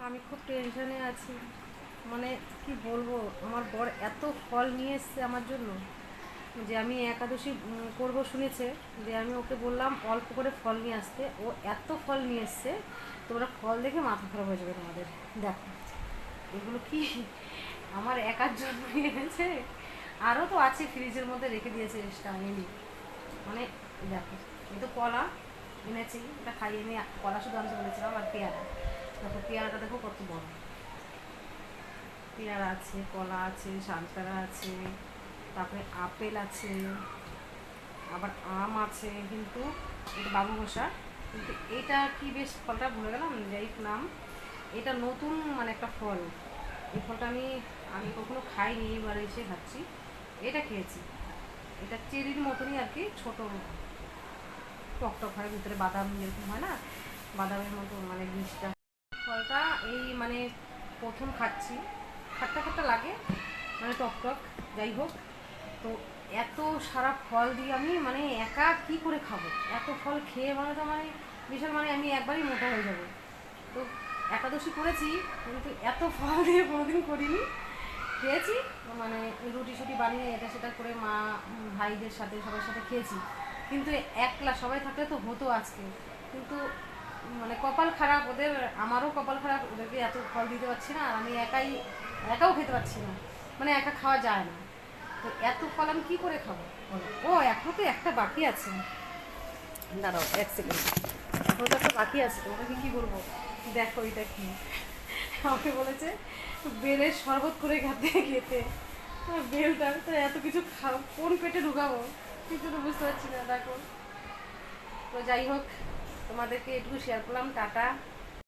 আমি খুব টেনশনে আছি। মানে কি বলবো, আমার বর এত ফল নিয়ে এসছে আমার জন্য যে আমি একাদশী করবো শুনেছে, যে আমি ওকে বললাম অল্প করে ফল নিয়ে আসতে, ও এত ফল নিয়ে এসছে, তোমরা ফল দেখে মাথা খারাপ হয়ে যাবে তোমাদের। দেখো এগুলো কি আমার একার জন্য এনেছে, আরও তো আছে ফ্রিজের মধ্যে রেখে দিয়েছে এক্সট্রা এনে। মানে দেখো, এই তো কলা এনেছি, এটা খাইয়ে আমি কলা শুধু আনতে বলেছিলাম, আর পেয়ারা। দেখো পেয়ারাটা দেখো কত বড়, পেয়ারা আছে, কলা আছে, সানতারা আছে, তারপরে আপেল আছে, আবার আম আছে, কিন্তু এটা বাবু ঘষা। কিন্তু এটা কি বেশ ফলটা ভুলে গেলাম, যাই হোক নাম। এটা নতুন মানে একটা ফল, এই ফলটা আমি আমি কখনো খাইনি, এবার এসে খাচ্ছি। এটা খেয়েছি, এটা চেরির মতনই আর কি, ছোটো টক টক হয়, ভিতরে বাদাম যেরকম হয় না, বাদামের মতো মানে জিনিসটা। ফলটা এই মানে প্রথম খাচ্ছি, খাট্টা খাট্টা লাগে, মানে টক টক, যাই হোক। তো এত সারা ফল দিয়ে আমি মানে একা কি করে খাবো, এত ফল খেয়ে মানে তো মানে বিশাল, মানে আমি একবারই মোটা হয়ে যাবো। তো একাদশী করেছি, কিন্তু এত ফল দিয়ে কোনোদিন করিনি। খেয়েছি মানে রুটি সুটি বানিয়ে এটা সেটা করে মা ভাইদের সাথে সবার সাথে খেয়েছি, কিন্তু একলা সবাই থাকলে তো হতো আজকে। কিন্তু মানে কপাল খারাপ ওদের, আমারও কপাল খারাপ, ওদেরকে এত ফল দিতে পারছি না, আর আমি একাও খেতে পারছি না, মানে একা খাওয়া যায় না। তো এত ফল আমি কী করে খাবো বলো? ও এখনো তো একটা বাকি আছে, দাঁড়াও এক সেকেন্ড, এখনো তো একটা বাকি আছে, তোমাকে কি বলবো। দেখো এটা কি, আমাকে বলেছে বেলের শরবত করে খেতে খেতে। বেলটা তো এত কিছু খাও, কোন পেটে ঢুকাবো কিছু তো বুঝতে পারছি না। দেখো, তো যাই হোক, তোমাদেরকে এটুকু শেয়ার করলাম। টাটা।